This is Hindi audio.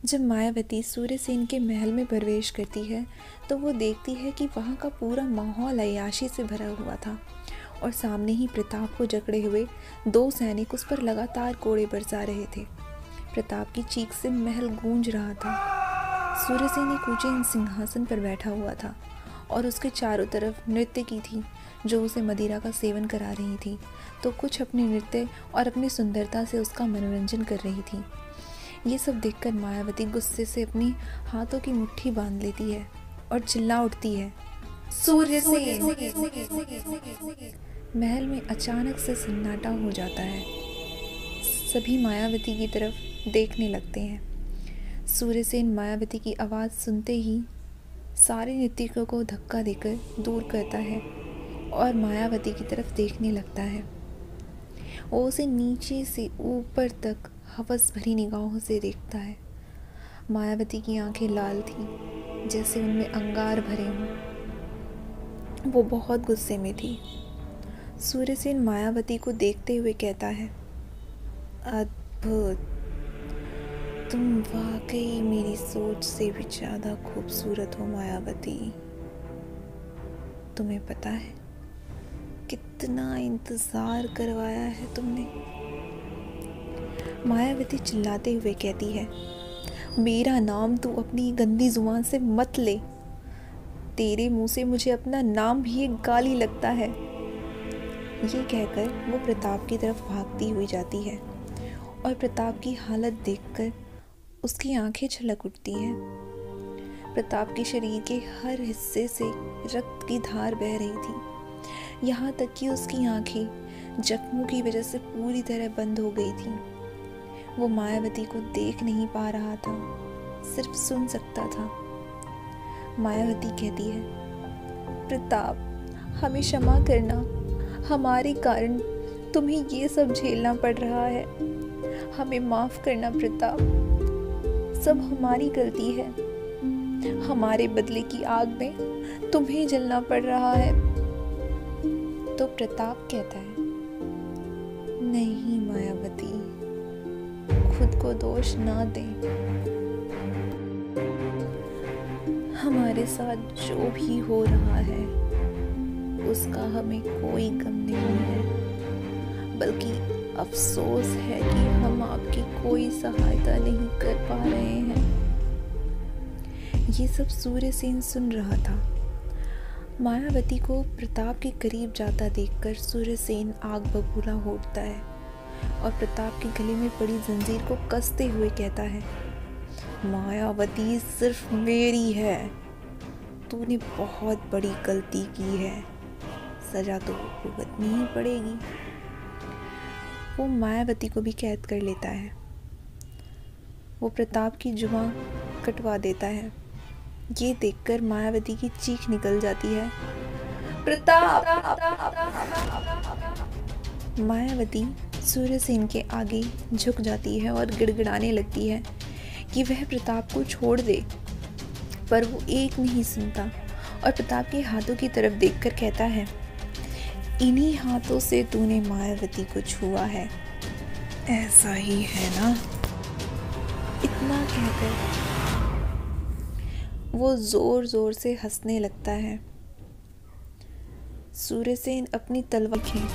जब मायावती सूर्यसेन के महल में प्रवेश करती है तो वो देखती है कि वहाँ का पूरा माहौल अय्याशी से भरा हुआ था और सामने ही प्रताप को जकड़े हुए दो सैनिक उस पर लगातार कोड़े बरसा रहे थे। प्रताप की चीख से महल गूंज रहा था। सूर्यसेन एक ऊंचे सिंहासन पर बैठा हुआ था और उसके चारों तरफ नृत्य की थी जो उसे मदिरा का सेवन करा रही थी, तो कुछ अपने नृत्य और अपनी सुंदरता से उसका मनोरंजन कर रही थी। ये सब देखकर मायावती गुस्से से अपनी हाथों की मुट्ठी बांध लेती है और चिल्ला उठती है, सूर्यसेन! महल में अचानक से सन्नाटा हो जाता है। सभी मायावती की तरफ देखने लगते हैं। सूर्यसेन मायावती की आवाज़ सुनते ही सारे नृत्यकों को धक्का देकर दूर करता है और मायावती की तरफ देखने लगता है। वो उसे नीचे से ऊपर तक हवस भरी निगाहों से देखता है। मायावती की आंखें लाल थीं, जैसे उनमें अंगार भरे हों। वो बहुत गुस्से में थी। सूर्यसेन मायावती को देखते हुए कहता है, अद्भुत! तुम वाकई मेरी सोच से भी ज़्यादा खूबसूरत हो मायावती। तुम्हें पता है कितना इंतज़ार करवाया है तुमने। मायावती चिल्लाते हुए कहती है, मेरा नाम तू अपनी गंदी जुबान से मत ले। तेरे मुंह से मुझे अपना नाम भी एक गाली लगता है। ये कहकर वो प्रताप की तरफ भागती हुई जाती है और प्रताप की हालत देखकर उसकी आंखें छलक उठती हैं। प्रताप के शरीर के हर हिस्से से रक्त की धार बह रही थी, यहाँ तक कि उसकी आंखें जख्मों की वजह से पूरी तरह बंद हो गई थीं। वो मायावती को देख नहीं पा रहा था, सिर्फ सुन सकता था। मायावती कहती है, प्रताप, हमें क्षमा करना, हमारे कारण तुम्हें ये सब झेलना पड़ रहा है। हमें माफ़ करना प्रताप, सब हमारी गलती है। हमारे बदले की आग में तुम्हें जलना पड़ रहा है। तो प्रताप कहता है, नहीं मायावती, खुद को दोष ना दें। हमारे साथ जो भी हो रहा है उसका हमें कोई गम नहीं है, बल्कि अफसोस है कि हम आपकी कोई सहायता नहीं कर पा रहे हैं। ये सब सूर्यसेन सुन रहा था। मायावती को प्रताप के करीब जाता देखकर सूर्यसेन आग बबूला हो उठता है और प्रताप के गले में पड़ी जंजीर को कसते हुए कहता है, मायावती सिर्फ मेरी है। तूने बहुत बड़ी गलती की है, सजा तो भुगतनी ही पड़ेगी। वो मायावती को भी कैद कर लेता है। वो प्रताप की जुबां कटवा देता है। ये देखकर मायावती की चीख निकल जाती है, प्रताप! मायावती सूर्यसेन के आगे झुक जाती है और गिड़गिड़ाने लगती है कि वह प्रताप को छोड़ दे, पर वो एक नहीं सुनता और प्रताप के हाथों की तरफ देखकर कहता है, इन्हीं हाथों से तूने मायावती को छुआ है, ऐसा ही है ना? इतना कहकर वो जोर जोर से हंसने लगता है। सूर्यसेन अपनी तलवार खींच